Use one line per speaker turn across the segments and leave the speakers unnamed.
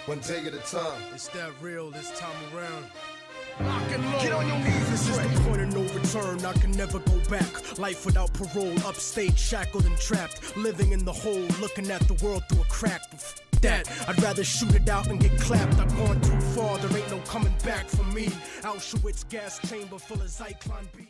one day at a time.
It's that real this time around. Lock and load.
Get on your knees.
This is the point of no return. I can never go back. Life without parole, upstate, shackled and trapped. Living in the hole, looking at the world through a crack. That I'd rather shoot it out and get clapped. I've gone too far, there ain't no coming back for me. Auschwitz gas chamber full of Zyklon B.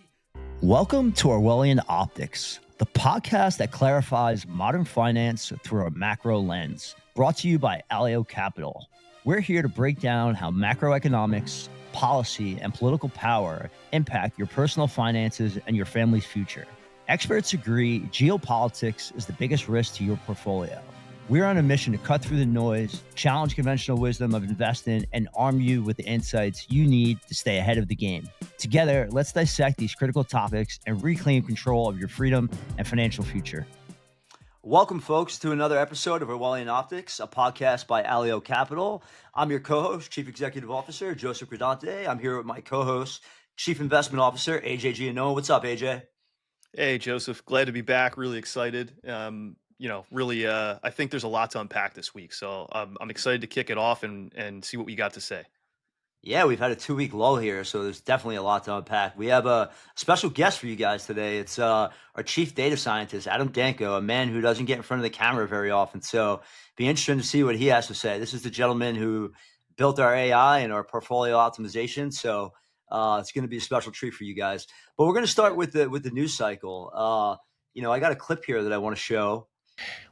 Welcome to Orwellian Optics, the podcast that clarifies modern finance through a macro lens. Brought to you by Allio Capital. We're here to break down how macroeconomics, policy, and political power impact your personal finances and your family's future. Experts agree geopolitics is the biggest risk to your portfolio. We're on a mission to cut through the noise, challenge conventional wisdom of investing, and arm you with the insights you need to stay ahead of the game. Together, let's dissect these critical topics and reclaim control of your freedom and financial future. Welcome, folks, to another episode of Orwellian Optics, a podcast by Allio Capital. I'm your co-host, Chief Executive Officer, Joseph Gradante. I'm here with my co-host, Chief Investment Officer, AJ Giannone. What's up, AJ?
Hey, Joseph. Glad to be back. Really excited. I think there's a lot to unpack this week. So I'm excited to kick it off and see what we got to say.
Yeah, we've had a 2-week lull here, so there's definitely a lot to unpack. We have a special guest for you guys today. It's our chief data scientist, Adam Damko, a man who doesn't get in front of the camera very often. So be interesting to see what he has to say. This is the gentleman who built our AI and our portfolio optimization. So it's going to be a special treat for you guys. But we're going to start with the news cycle. I got a clip here that I want to show.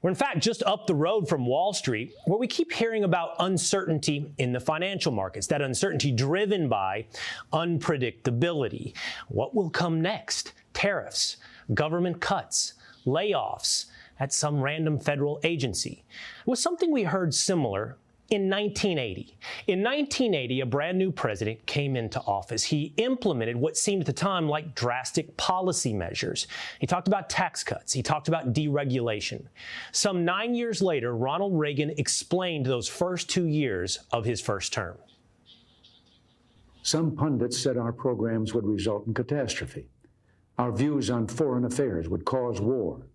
We're in fact just up the road from Wall Street, where we keep hearing about uncertainty in the financial markets, that uncertainty driven by unpredictability. What will come next? Tariffs, government cuts, layoffs at some random federal agency. It was something we heard similar in 1980. In 1980, a brand new president came into office. He implemented what seemed at the time like drastic policy measures. He talked about tax cuts. He talked about deregulation. Some 9 years later, Ronald Reagan explained those first 2 years of his first term.
Some pundits said our programs would result in catastrophe. Our views on foreign affairs would cause war.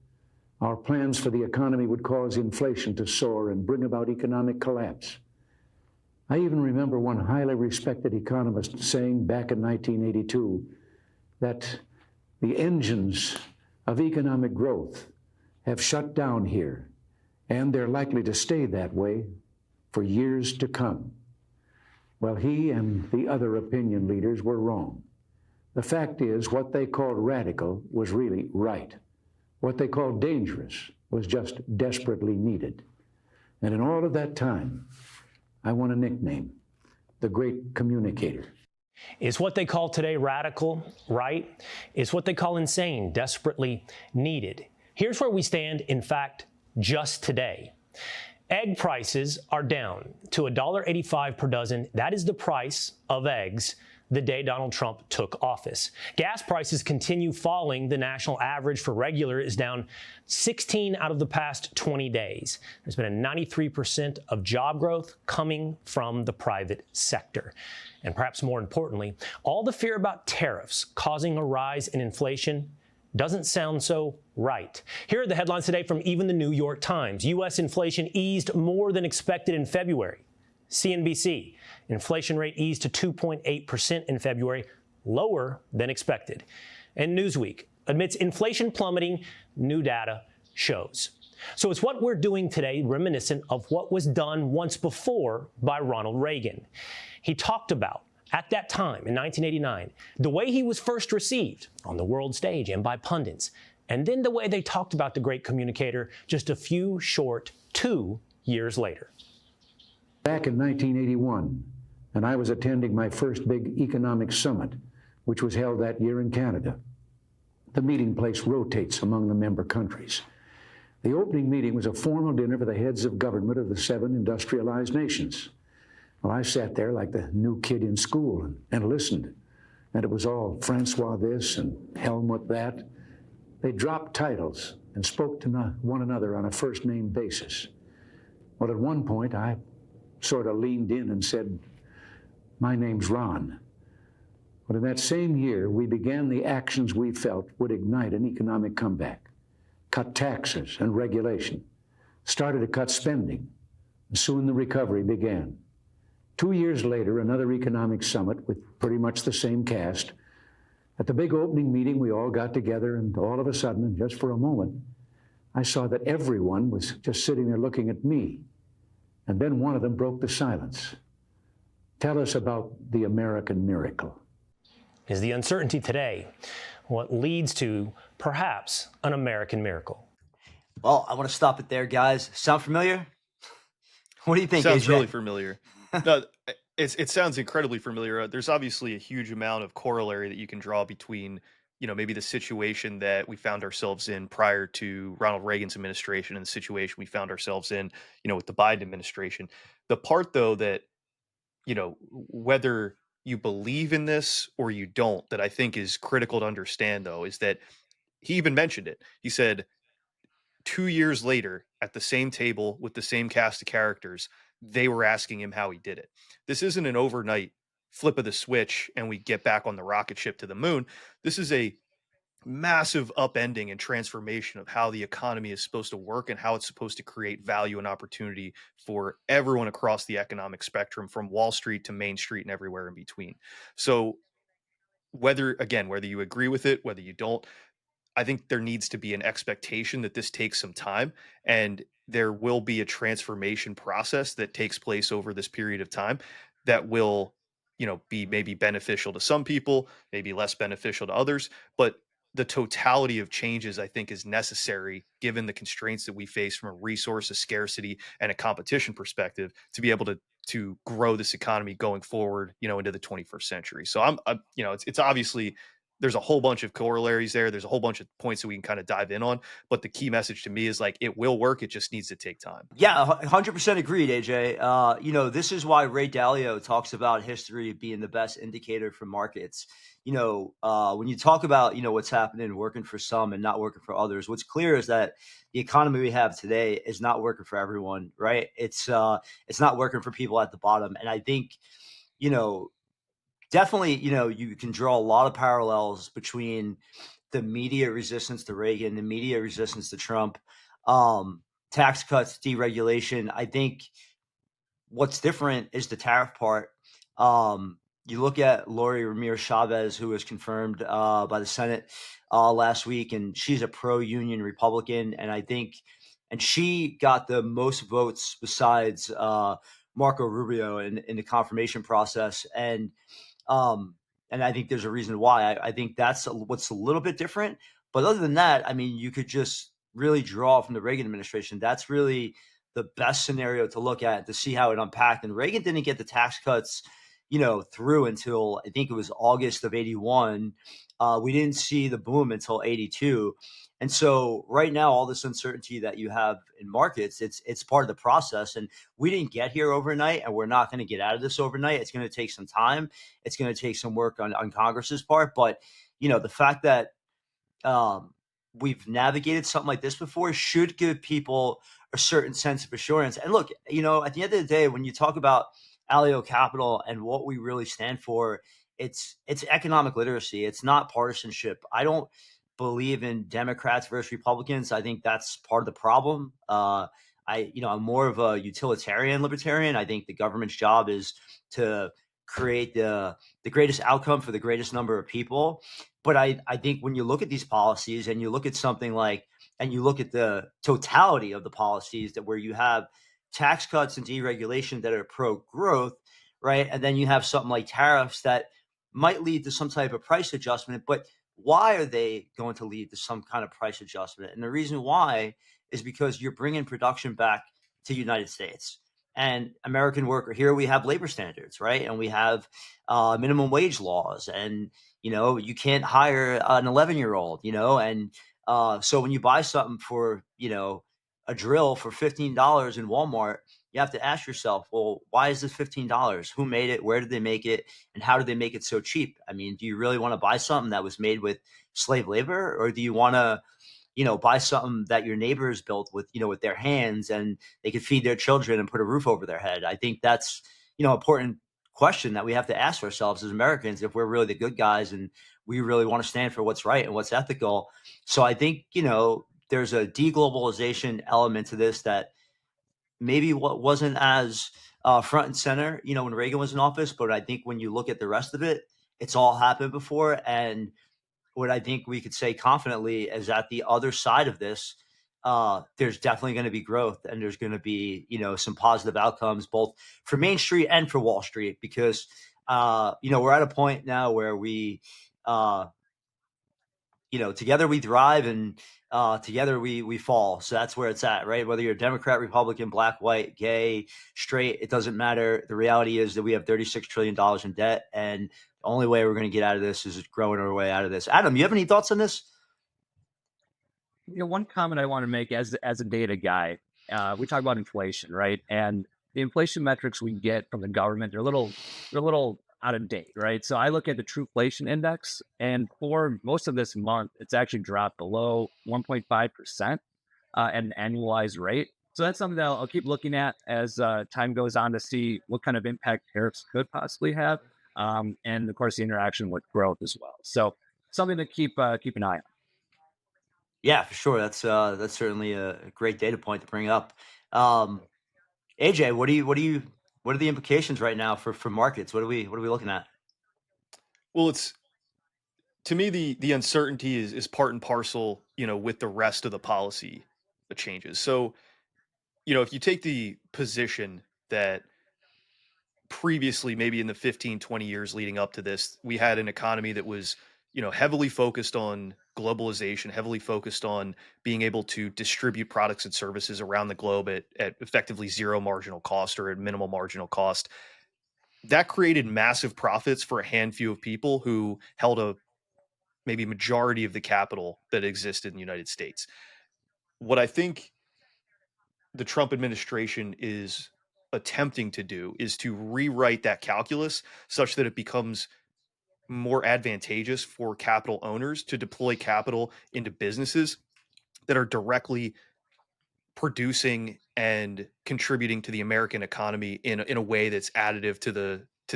Our plans for the economy would cause inflation to soar and bring about economic collapse. I even remember one highly respected economist saying back in 1982 that the engines of economic growth have shut down here, and they're likely to stay that way for years to come. Well, he and the other opinion leaders were wrong. The fact is, what they called radical was really right. What they called dangerous was just desperately needed. And in all of that time, I won a nickname, the Great Communicator.
Is what they call today radical right? Is what they call insane desperately needed? Here's where we stand, in fact, just today. Egg prices are down to $1.85 per dozen. That is the price of eggs the day Donald Trump took office. Gas prices continue falling. The national average for regular is down 16 out of the past 20 days. There's been a 93% of job growth coming from the private sector. And perhaps more importantly, all the fear about tariffs causing a rise in inflation doesn't sound so right. Here are the headlines today from even the New York Times. U.S. inflation eased more than expected in February. CNBC, inflation rate eased to 2.8% in February, lower than expected. And Newsweek, amidst inflation plummeting, new data shows. So it's what we're doing today, reminiscent of what was done once before by Ronald Reagan. He talked about, at that time in 1989, the way he was first received on the world stage and by pundits, and then the way they talked about the great communicator just a few short 2 years later.
Back in 1981, and I was attending my first big economic summit, which was held that year in Canada. The meeting place rotates among the member countries. The opening meeting was a formal dinner for the heads of government of the 7 industrialized nations. Well, I sat there like the new kid in school and listened. And it was all Francois this and Helmut that. They dropped titles and spoke to one another on a first-name basis. Well, at one point, I sort of leaned in and said, "My name's Ron." But in that same year, we began the actions we felt would ignite an economic comeback. Cut taxes and regulation, started to cut spending, Soon the recovery began. 2 years later, another economic summit with pretty much the same cast. At the big opening meeting, we all got together, and all of a sudden, and just for a moment, I saw that everyone was just sitting there looking at me. And then one of them broke the silence. Tell us about the American miracle.
Is the uncertainty today what leads to perhaps an American miracle?
Well, I want to stop it there, guys. Sound familiar? What do you think,
Sounds
AJ?
really familiar. No, it sounds incredibly familiar. There's obviously a huge amount of corollary that you can draw between, maybe the situation that we found ourselves in prior to Ronald Reagan's administration and the situation we found ourselves in, with the Biden administration. The part, though, that, whether you believe in this or you don't, that I think is critical to understand, though, is that he even mentioned it. He said, 2 years later, at the same table with the same cast of characters, they were asking him how he did it. This isn't an overnight flip of the switch and we get back on the rocket ship to the moon. This is a massive upending and transformation of how the economy is supposed to work and how it's supposed to create value and opportunity for everyone across the economic spectrum, from Wall Street to Main Street and everywhere in between. So whether you agree with it, whether you don't, I think there needs to be an expectation that this takes some time, and there will be a transformation process that takes place over this period of time that will, be maybe beneficial to some people, maybe less beneficial to others. But the totality of changes, I think, is necessary given the constraints that we face from a resource, a scarcity, and a competition perspective to be able to grow this economy going forward, into the 21st century. So it's obviously, there's a whole bunch of corollaries there. There's a whole bunch of points that we can kind of dive in on. But the key message to me is, like, it will work. It just needs to take time.
Yeah, 100% agreed, AJ. This is why Ray Dalio talks about history being the best indicator for markets. When you talk about, what's happening, working for some and not working for others, what's clear is that the economy we have today is not working for everyone, right? It's not working for people at the bottom. And I think, definitely, you can draw a lot of parallels between the media resistance to Reagan, the media resistance to Trump, tax cuts, deregulation. I think what's different is the tariff part. You look at Lori Ramirez Chavez, who was confirmed by the Senate last week, and she's a pro-union Republican, and she got the most votes besides Marco Rubio in the confirmation process, and I think there's a reason why. I think that's what's a little bit different. But other than that, I mean, you could just really draw from the Reagan administration. That's really the best scenario to look at to see how it unpacked. And Reagan didn't get the tax cuts, through until I think it was August of 81. We didn't see the boom until 82. And so right now, all this uncertainty that you have in markets, it's part of the process. And we didn't get here overnight, and we're not going to get out of this overnight. It's going to take some time. It's going to take some work on Congress's part. But, the fact that we've navigated something like this before should give people a certain sense of assurance. And look, at the end of the day, when you talk about Allio Capital and what we really stand for, it's economic literacy. It's not partisanship. I don't believe in Democrats versus Republicans. I think that's part of the problem. I'm more of a utilitarian libertarian. I think the government's job is to create the greatest outcome for the greatest number of people. But I think when you look at these policies and you look at something like, and you look at the totality of the policies that where you have tax cuts and deregulation that are pro-growth, right? And then you have something like tariffs that might lead to some type of price adjustment, but why are they going to lead to some kind of price adjustment? And the reason why is because you're bringing production back to the United States. And American worker, here we have labor standards, right? And we have minimum wage laws, and you can't hire an 11-year-old, and so when you buy something for a drill for $15 in Walmart, you have to ask yourself, well, why is this $15? Who made it? Where did they make it? And how did they make it so cheap? I mean, do you really want to buy something that was made with slave labor, or do you want to buy something that your neighbors built with, with their hands, and they could feed their children and put a roof over their head? I think that's, important question that we have to ask ourselves as Americans, if we're really the good guys and we really want to stand for what's right and what's ethical. So I think, there's a deglobalization element to this that maybe what wasn't as front and center, when Reagan was in office. But I think when you look at the rest of it, it's all happened before. And what I think we could say confidently is that the other side of this, there's definitely going to be growth, and there's going to be, some positive outcomes both for Main Street and for Wall Street, because, we're at a point now where we, together we thrive, and together we fall. So that's where it's at, right? Whether you're Democrat, Republican, black, white, gay, straight, it doesn't matter. The reality is that we have $36 trillion in debt, and the only way we're going to get out of this is growing our way out of this. Adam, you have any thoughts on this?
One comment I want to make as a data guy, we talk about inflation, right? And the inflation metrics we get from the government, they're a little out of date, right? So I look at the Trueflation index, and for most of this month, it's actually dropped below 1.5% at an annualized rate. So that's something that I'll keep looking at as time goes on to see what kind of impact tariffs could possibly have, and of course the interaction with growth as well. So something to keep an eye on.
Yeah, for sure. That's certainly a great data point to bring up. AJ, what are the implications right now for markets? What are we looking at?
Well, it's, to me, the uncertainty is part and parcel, with the rest of the policy changes. So, if you take the position that previously, maybe in the 15, 20 years leading up to this, we had an economy that was, heavily focused on globalization, heavily focused on being able to distribute products and services around the globe at effectively zero marginal cost or at minimal marginal cost. That created massive profits for a handful of people who held a maybe majority of the capital that existed in the United States. What I think the Trump administration is attempting to do is to rewrite that calculus such that it becomes more advantageous for capital owners to deploy capital into businesses that are directly producing and contributing to the American economy in a way that's additive to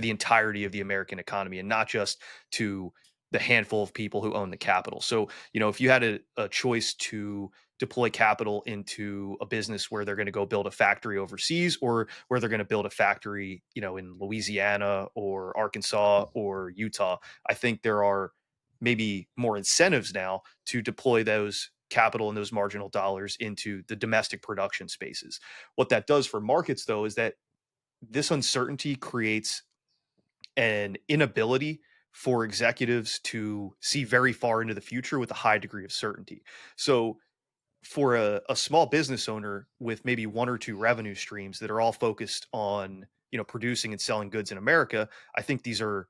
the entirety of the American economy, and not just to the handful of people who own the capital. So, if you had a choice to deploy capital into a business where they're going to go build a factory overseas, or where they're going to build a factory, in Louisiana or Arkansas or Utah, I think there are maybe more incentives now to deploy those capital and those marginal dollars into the domestic production spaces. What that does for markets, though, is that this uncertainty creates an inability for executives to see very far into the future with a high degree of certainty. So for a small business owner with maybe one or two revenue streams that are all focused on, producing and selling goods in America, I think these are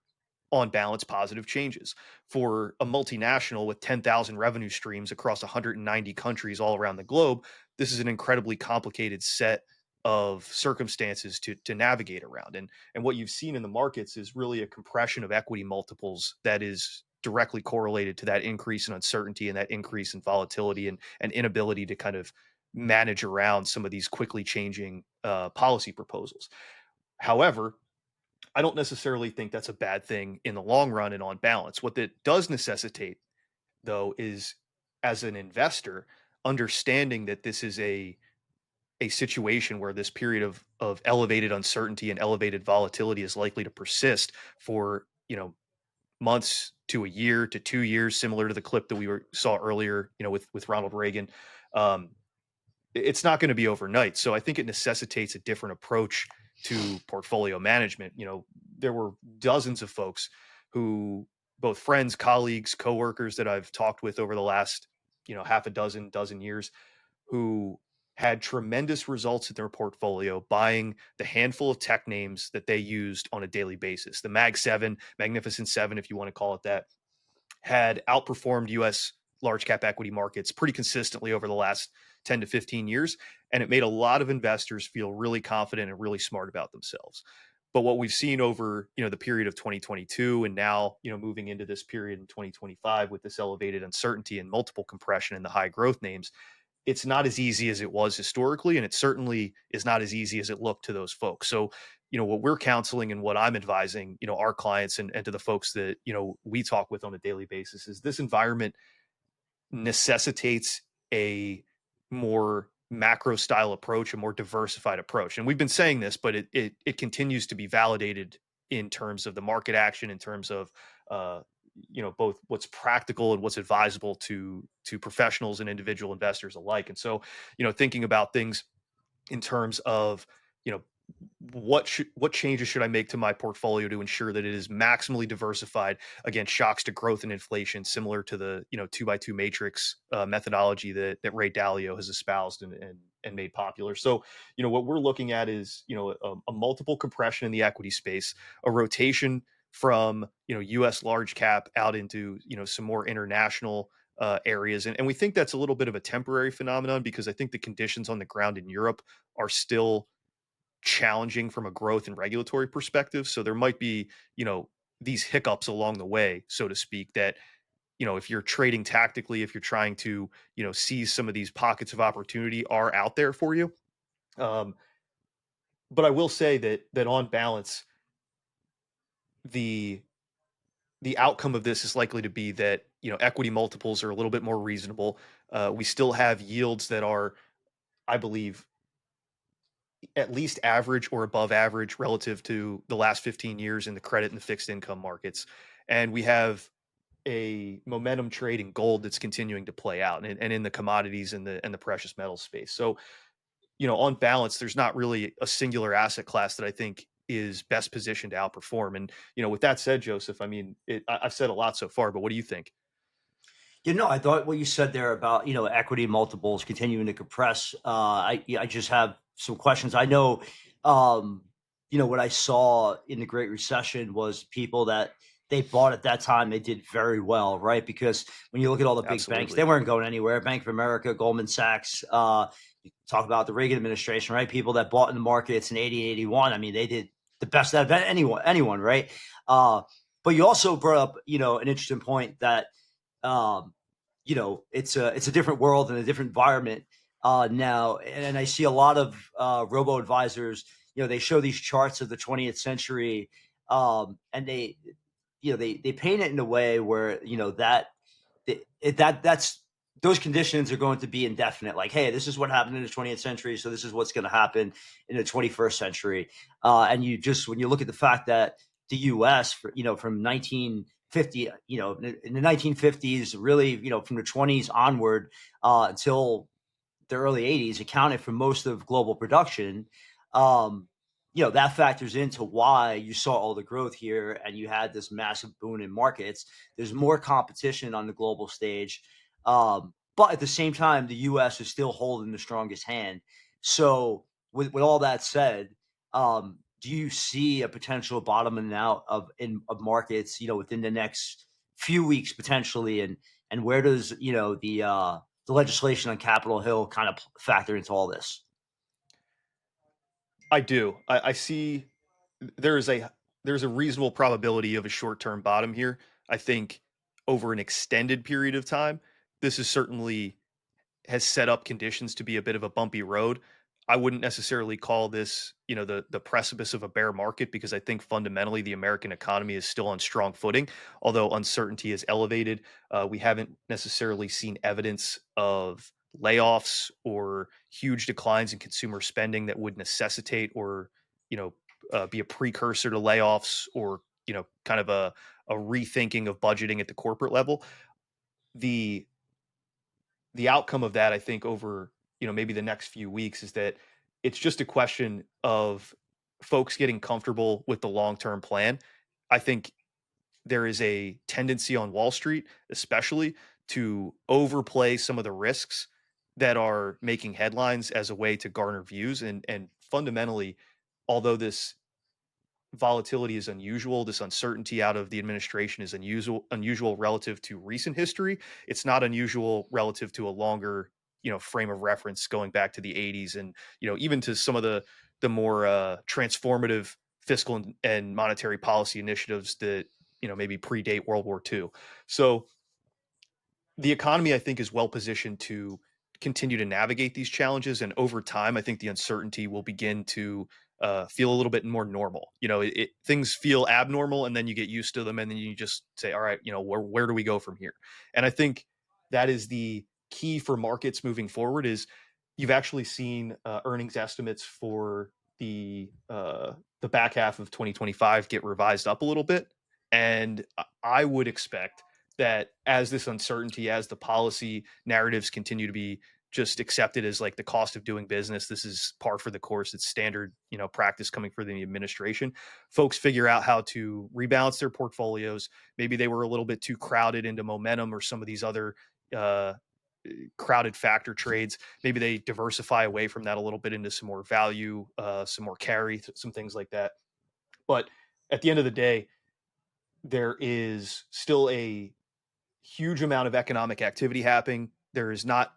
on balance positive changes. For a multinational with 10,000 revenue streams across 190 countries all around the globe, this is an incredibly complicated set of circumstances to navigate around. And what you've seen in the markets is really a compression of equity multiples that is directly correlated to that increase in uncertainty and that increase in volatility and inability to kind of manage around some of these quickly changing policy proposals. However, I don't necessarily think that's a bad thing in the long run and on balance. What that does necessitate, though, is, as an investor, understanding that this is a situation where this period of elevated uncertainty and elevated volatility is likely to persist for, months to a year to 2 years, similar to the clip that saw earlier, with Ronald Reagan. It's not going to be overnight. So I think it necessitates a different approach to portfolio management. There were dozens of folks who, both friends, colleagues, coworkers, that I've talked with over the last, half a dozen years, who had tremendous results in their portfolio buying the handful of tech names that they used on a daily basis. The Mag 7, Magnificent 7, if you want to call it that, had outperformed US large cap equity markets pretty consistently over the last 10 to 15 years. And it made a lot of investors feel really confident and really smart about themselves. But what we've seen over, the period of 2022 and now, moving into this period in 2025 with this elevated uncertainty and multiple compression in the high growth names, it's not as easy as it was historically. And it certainly is not as easy as it looked to those folks. So, what we're counseling and what I'm advising, our clients and to the folks that, we talk with on a daily basis is this environment necessitates a more macro style approach, a more diversified approach. And we've been saying this, but it continues to be validated in terms of the market action, in terms of both what's practical and what's advisable to professionals and individual investors alike. And so, thinking about things in terms of, you know, what changes should I make to my portfolio to ensure that it is maximally diversified against shocks to growth and inflation, similar to the 2x2 matrix methodology that Ray Dalio has espoused and made popular. So, what we're looking at is a multiple compression in the equity space, a rotation from U.S. large cap out into some more international areas, and we think that's a little bit of a temporary phenomenon, because I think the conditions on the ground in Europe are still challenging from a growth and regulatory perspective. So there might be, these hiccups along the way, so to speak, that, if you're trading tactically, if you're trying to, seize some of these pockets of opportunity, are out there for you. But I will say that on balance, the outcome of this is likely to be that, equity multiples are a little bit more reasonable. We still have yields that are, I believe, at least average or above average relative to the last 15 years in the credit and the fixed income markets. And we have a momentum trade in gold that's continuing to play out, and in the commodities and the precious metals space. So, on balance, there's not really a singular asset class that I think is best positioned to outperform. And, with that said, Joseph, I mean, I've said a lot so far, but what do you think?
I thought what you said there about, equity multiples continuing to compress. I just have some questions. I know, what I saw in the Great Recession was people that they bought at that time, they did very well, right? Because when you look at all the big banks,
Absolutely.
they weren't going anywhere. Bank of America, Goldman Sachs, you talk about the Reagan administration, right? People that bought in the markets in 80, 81. I mean, they did the best out of anyone, right? But you also brought up, an interesting point that, it's a different world and a different environment now. And I see a lot of robo advisors, they show these charts of the 20th century, and they paint it in a way where, that's those conditions are going to be indefinite. Like, hey, this is what happened in the 20th century, so this is what's going to happen in the 21st century. And when you look at the fact that the U.S. from 1950, in the 1950s, really, from the 20s onward until the early 80s, accounted for most of global production. That factors into why you saw all the growth here, and you had this massive boom in markets. There's more competition on the global stage, but at the same time, the U.S. is still holding the strongest hand. So, with all that said, do you see a potential bottoming out of markets, within the next few weeks potentially, and where does the legislation on Capitol Hill kind of factor into all this?
I do. I see there's a reasonable probability of a short-term bottom here. I think over an extended period of time, this is certainly has set up conditions to be a bit of a bumpy road. I wouldn't necessarily call this, the precipice of a bear market, because I think fundamentally the American economy is still on strong footing, although uncertainty is elevated. We haven't necessarily seen evidence of layoffs or huge declines in consumer spending that would necessitate or, be a precursor to layoffs, or, kind of a rethinking of budgeting at the corporate level. The outcome of that, I think, over maybe the next few weeks, is that it's just a question of folks getting comfortable with the long-term plan. I think there is a tendency on Wall Street, especially, to overplay some of the risks that are making headlines as a way to garner views. And fundamentally, although this volatility is unusual, this uncertainty out of the administration is unusual relative to recent history, it's not unusual relative to a longer frame of reference, going back to the 80s, and even to some of the more transformative fiscal and monetary policy initiatives that maybe predate World War II. So the economy, I think, is well positioned to continue to navigate these challenges, and over time, I think the uncertainty will begin to feel a little bit more normal. Things feel abnormal, and then you get used to them, and then you just say, all right, where do we go from here? And I think that is the key for markets moving forward, is you've actually seen earnings estimates for the back half of 2025 get revised up a little bit, and I would expect that as this uncertainty, as the policy narratives continue to be just accepted as like the cost of doing business, this is par for the course. It's standard, practice coming for the administration. Folks figure out how to rebalance their portfolios. Maybe they were a little bit too crowded into momentum or some of these other uh, crowded factor trades. Maybe they diversify away from that a little bit into some more value, some more carry, some things like that. But at the end of the day, there is still a huge amount of economic activity happening. There is not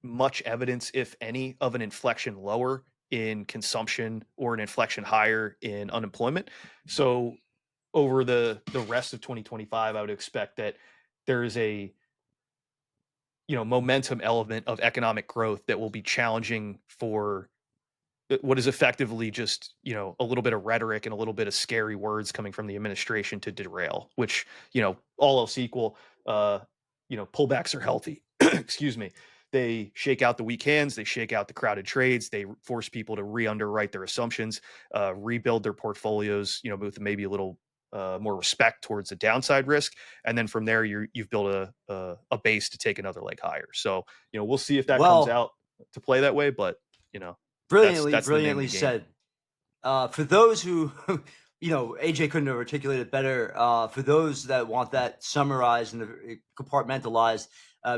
much evidence, if any, of an inflection lower in consumption or an inflection higher in unemployment. So over the rest of 2025, I would expect that there is a momentum element of economic growth that will be challenging for what is effectively just a little bit of rhetoric and a little bit of scary words coming from the administration to derail, which all else equal, pullbacks are healthy. Excuse me. They shake out the weak hands, they shake out the crowded trades, they force people to re-underwrite their assumptions, rebuild their portfolios, with maybe a little more respect towards the downside risk, and then from there you've built a base to take another leg higher. So we'll see if that comes
Well,
out to play that way, but
brilliantly,
that's the name of
brilliantly
the game.
said. For those who, AJ couldn't have articulated it better. For those that want that summarized and compartmentalized,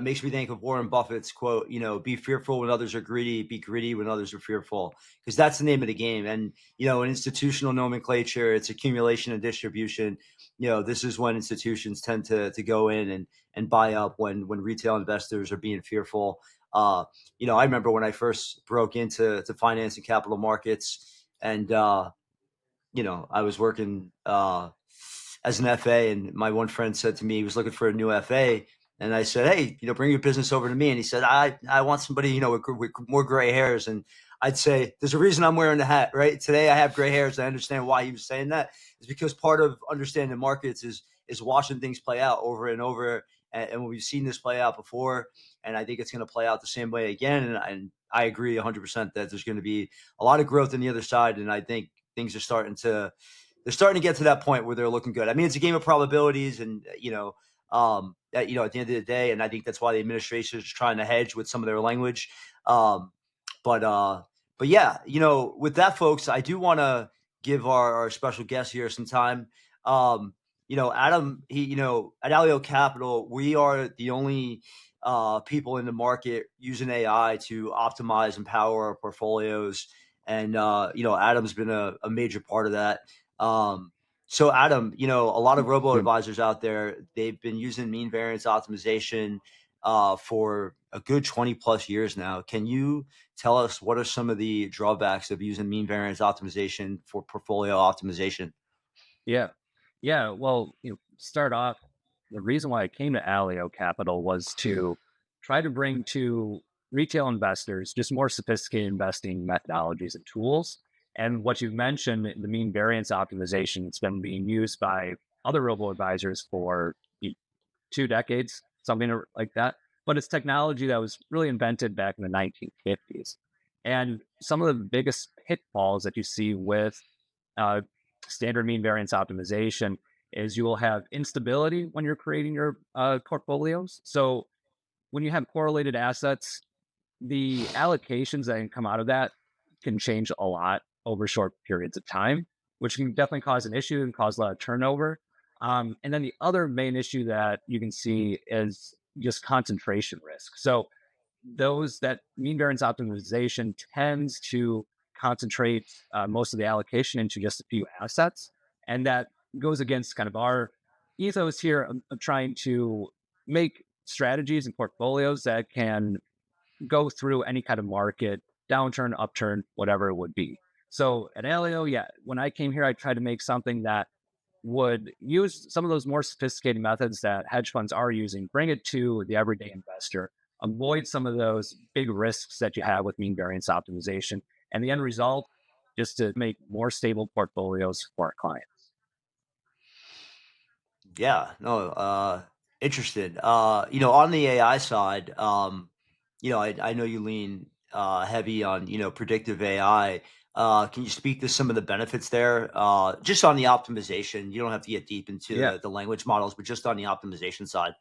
makes me think of Warren Buffett's quote, be fearful when others are greedy, be greedy when others are fearful, because that's the name of the game. And, in institutional nomenclature, it's accumulation and distribution. This is when institutions tend to go in and buy up when retail investors are being fearful. I remember when I first broke into finance and capital markets, and I was working as an FA, and my one friend said to me he was looking for a new FA, and I said, "Hey, bring your business over to me." And he said, "I want somebody with more gray hairs." And I'd say, "There's a reason I'm wearing the hat, right? Today I have gray hairs. I understand why he was saying that. It's because part of understanding markets is watching things play out over and over, and we've seen this play out before, and I think it's going to play out the same way again. And I agree 100% that there's going to be a lot of growth on the other side, and I think things are starting to get to that point where they're looking good. I mean, it's a game of probabilities, and at the end of the day, and I think that's why the administration is trying to hedge with some of their language. Um, but yeah, with that, folks, I do want to give our special guest here some time. Adam, at Allio Capital, we are the only people in the market using AI to optimize and power our portfolios. And, Adam's been a major part of that. So Adam, a lot of robo advisors out there, they've been using mean variance optimization for a good 20 plus years now. Can you tell us what are some of the drawbacks of using mean variance optimization for portfolio optimization?
Yeah. Yeah. Well, start off, the reason why I came to Allio Capital was to try to bring to retail investors just more sophisticated investing methodologies and tools. And what you've mentioned, the mean variance optimization, it's been being used by other robo advisors for 2 decades, something like that. But it's technology that was really invented back in the 1950s. And some of the biggest pitfalls that you see with uh, standard mean variance optimization is you will have instability when you're creating your portfolios. So when you have correlated assets, the allocations that can come out of that can change a lot over short periods of time, which can definitely cause an issue and cause a lot of turnover. And then the other main issue that you can see is just concentration risk. So those that mean variance optimization tends to concentrate most of the allocation into just a few assets. And that goes against kind of our ethos here of trying to make strategies and portfolios that can go through any kind of market, downturn, upturn, whatever it would be. So at Alio, yeah, when I came here, I tried to make something that would use some of those more sophisticated methods that hedge funds are using, bring it to the everyday investor, avoid some of those big risks that you have with mean variance optimization. And the end result, just to make more stable portfolios for our clients.
Yeah, no, interested. On the AI side, I know you lean heavy on, predictive AI. Can you speak to some of the benefits there? Just on the optimization, you don't have to get deep into
Yeah.
the language models, but just on the optimization side.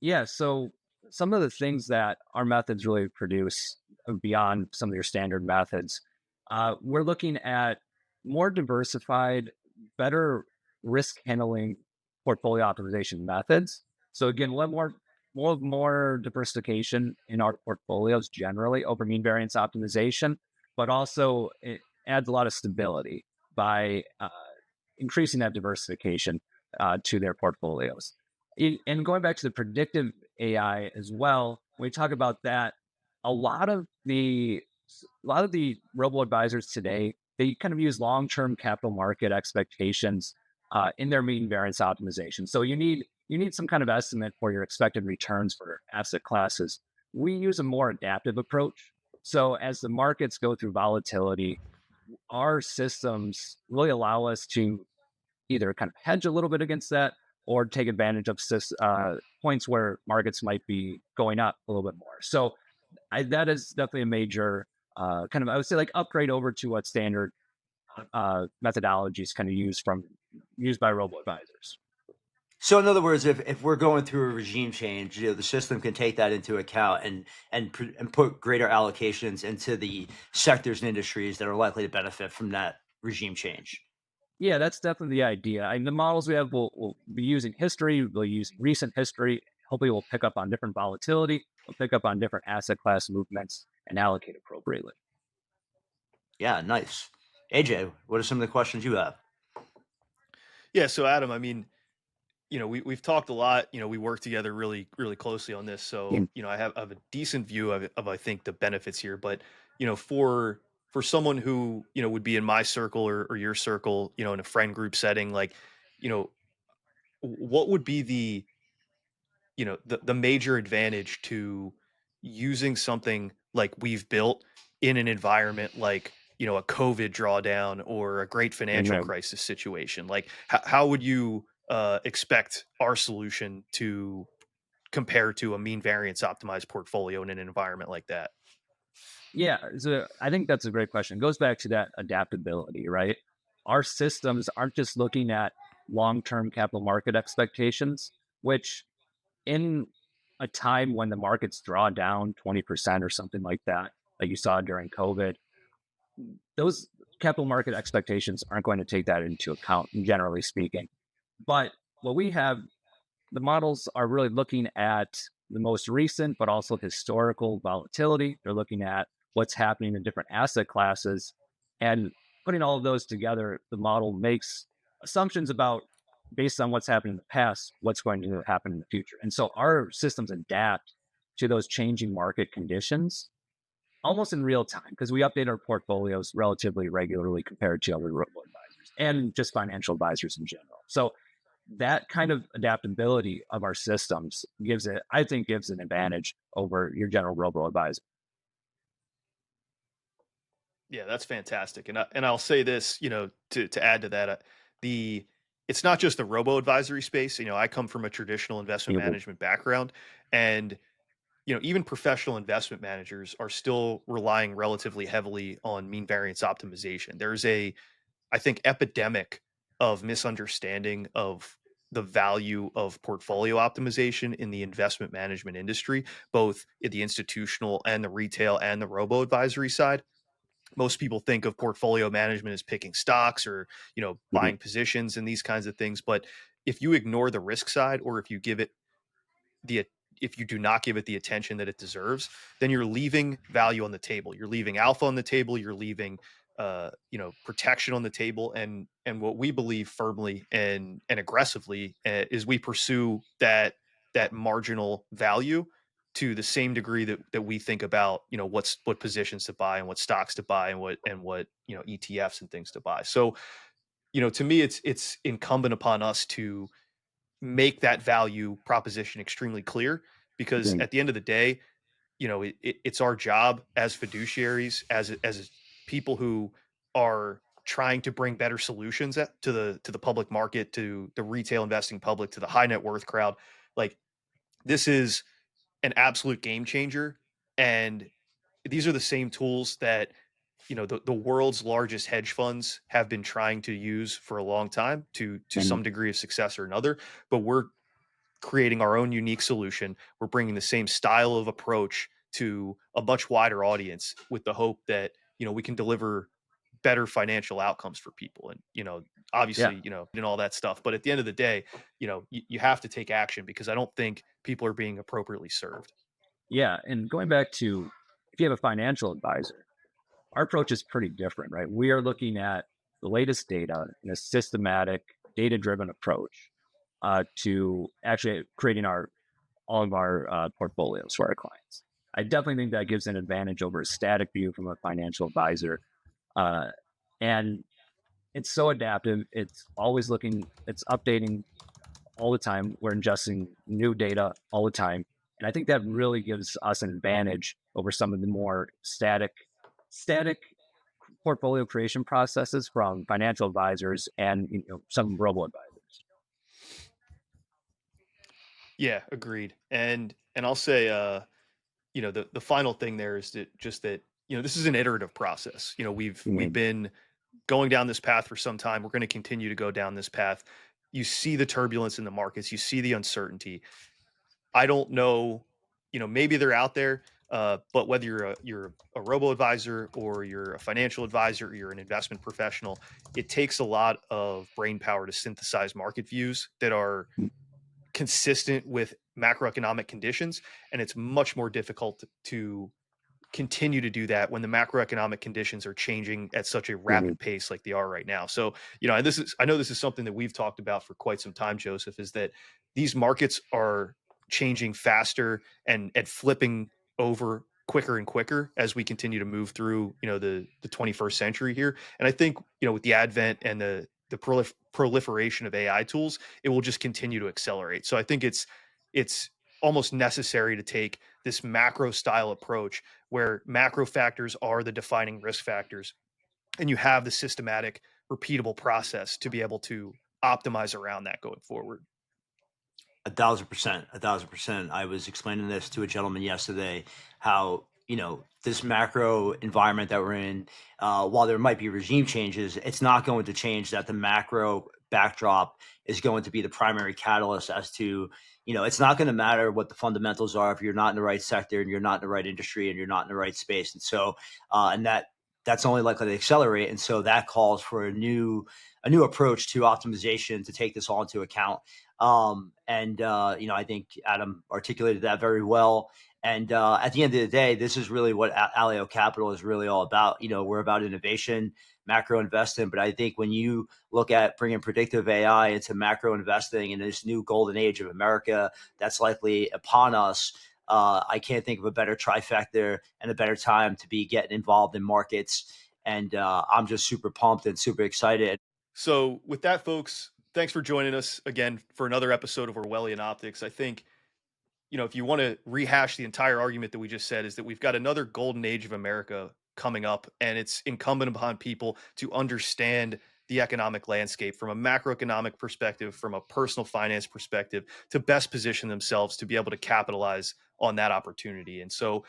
Yeah. So some of the things that our methods really produce beyond some of your standard methods, we're looking at more diversified, better risk handling portfolio optimization methods. So again, a lot more diversification in our portfolios generally over mean variance optimization, but also it adds a lot of stability by increasing that diversification to their portfolios. And going back to the predictive AI as well, when we talk about that, a lot of the robo advisors today, they kind of use long-term capital market expectations in their mean variance optimization. So you need some kind of estimate for your expected returns for asset classes. We use a more adaptive approach. So as the markets go through volatility, our systems really allow us to either kind of hedge a little bit against that or take advantage of points where markets might be going up a little bit more. So that is definitely a major kind of, I would say, like upgrade over to what standard methodologies kind of used by robo advisors.
So in other words, if we're going through a regime change, the system can take that into account and put greater allocations into the sectors and industries that are likely to benefit from that regime change.
Yeah, that's definitely the idea. I mean, the models we have will be using history, we'll use recent history. Hopefully, we'll pick up on different volatility, we'll pick up on different asset class movements and allocate appropriately.
Yeah, nice. AJ, what are some of the questions you have?
Yeah. So Adam, I mean, we've talked a lot. We work together really, really closely on this. So,
Yeah.
I have a decent view of I think the benefits here. But, for someone who, would be in my circle or your circle, in a friend group setting, like, you know, what would be the major advantage to using something like we've built in an environment like a COVID drawdown or a great financial
Amen.
crisis situation? Like how would you expect our solution to compare to a mean variance optimized portfolio in an environment like that?
Yeah, so I think that's a great question. It goes back to that adaptability, right? Our systems aren't just looking at long-term capital market expectations, which in a time when the markets draw down 20% or something like you saw during COVID, those capital market expectations aren't going to take that into account, generally speaking. But what we have, the models are really looking at the most recent, but also historical volatility. They're looking at what's happening in different asset classes and putting all of those together. The model makes assumptions about, based on what's happened in the past, what's going to happen in the future. And so our systems adapt to those changing market conditions almost in real time because we update our portfolios relatively regularly compared to other robo advisors and just financial advisors in general. So that kind of adaptability of our systems I think gives an advantage over your general robo advisor.
Yeah, that's fantastic. And I'll say this, to add to that, the it's not just the robo advisory space. I come from a traditional investment
You know,
management background, and even professional investment managers are still relying relatively heavily on mean variance optimization. There's I think, epidemic of misunderstanding of the value of portfolio optimization in the investment management industry, both in the institutional and the retail and the robo advisory side. Most people think of portfolio management as picking stocks or,
mhm,
buying positions and these kinds of things. But if you ignore the risk side, or the if you do not give it the attention that it deserves, then you're leaving value on the table. You're leaving alpha on the table. You're leaving, protection on the table. And what we believe firmly and aggressively is we pursue that marginal value to the same degree that we think about, what positions to buy and what stocks to buy and what ETFs and things to buy. So, to me, it's incumbent upon us to make that value proposition extremely clear, because
mhm,
at the end of the day, it's our job as fiduciaries, as people who are trying to bring better solutions to the public market, to the retail investing public, to the high net worth crowd. Like, this is an absolute game changer And these are the same tools that, the world's largest hedge funds have been trying to use for a long time to some degree of success or another. But we're creating our own unique solution. We're bringing the same style of approach to a much wider audience with the hope that, we can deliver better financial outcomes for people. And, obviously, and all that stuff. But at the end of the day, you have to take action, because I don't think people are being appropriately served.
Yeah. And going back to, if you have a financial advisor, our approach is pretty different, right? We are looking at the latest data in a systematic, data-driven approach to actually creating all of our portfolios for our clients. I definitely think that gives an advantage over a static view from a financial advisor. And it's so adaptive. It's always it's updating all the time. We're ingesting new data all the time. And I think that really gives us an advantage over some of the more static portfolio creation processes from financial advisors and some robo advisors.
Yeah, agreed. And I'll say, the final thing there is that this is an iterative process. We've been going down this path for some time. We're going to continue to go down this path. You see the turbulence in the markets. You see the uncertainty. I don't know, maybe they're out there, but whether you're a robo advisor or you're a financial advisor or you're an investment professional, it takes a lot of brain power to synthesize market views that are consistent with macroeconomic conditions. And it's much more difficult to continue to do that when the macroeconomic conditions are changing at such a rapid pace like they are right now. So, I know this is something that we've talked about for quite some time, Joseph, is that these markets are changing faster and flipping over quicker and quicker as we continue to move through, the 21st century here. And I think, with the advent and the proliferation of AI tools, it will just continue to accelerate. So I think it's almost necessary to take this macro style approach where macro factors are the defining risk factors, and you have the systematic, repeatable process to be able to optimize around that going forward.
1,000%. I was explaining this to a gentleman yesterday, how, this macro environment that we're in, while there might be regime changes, it's not going to change that the macro backdrop is going to be the primary catalyst as to, it's not going to matter what the fundamentals are if you're not in the right sector and you're not in the right industry and you're not in the right space. And so, that's only likely to accelerate. And so that calls for a new approach to optimization to take this all into account. I think Adam articulated that very well. And at the end of the day, this is really what Allio Capital is really all about. We're about innovation, macro investing. But I think when you look at bringing predictive AI into macro investing in this new golden age of America that's likely upon us, I can't think of a better trifecta and a better time to be getting involved in markets. And I'm just super pumped and super excited.
So with that, folks, thanks for joining us again for another episode of Orwellian Optics. I think, if you want to rehash the entire argument that we just said, is that we've got another golden age of America coming up, and it's incumbent upon people to understand the economic landscape from a macroeconomic perspective, from a personal finance perspective, to best position themselves to be able to capitalize on that opportunity. And so,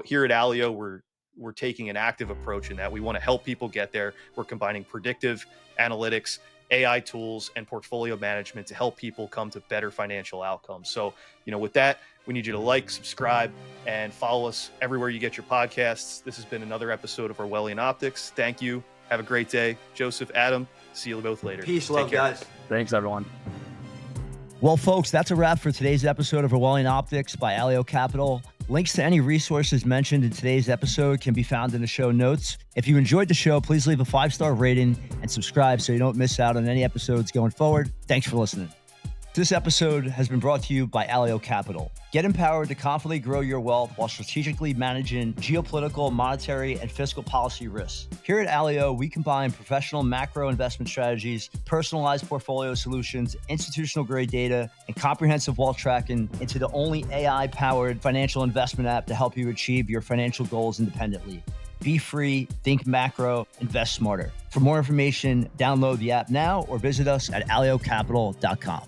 here at Allio, we're taking an active approach in that. We want to help people get there. We're combining predictive analytics, AI tools, and portfolio management to help people come to better financial outcomes. So, with that, we need you to like, subscribe, and follow us everywhere you get your podcasts. This has been another episode of Orwellian Optics. Thank you. Have a great day. Joseph, Adam, see you both later.
Peace, love, guys.
Thanks, everyone.
Well, folks, that's a wrap for today's episode of Orwellian Optics by Allio Capital. Links to any resources mentioned in today's episode can be found in the show notes. If you enjoyed the show, please leave a 5-star rating and subscribe so you don't miss out on any episodes going forward. Thanks for listening. This episode has been brought to you by Allio Capital. Get empowered to confidently grow your wealth while strategically managing geopolitical, monetary, and fiscal policy risks. Here at Allio, we combine professional macro investment strategies, personalized portfolio solutions, institutional grade data, and comprehensive wealth tracking into the only AI-powered financial investment app to help you achieve your financial goals independently. Be free, think macro, invest smarter. For more information, download the app now or visit us at alliocapital.com.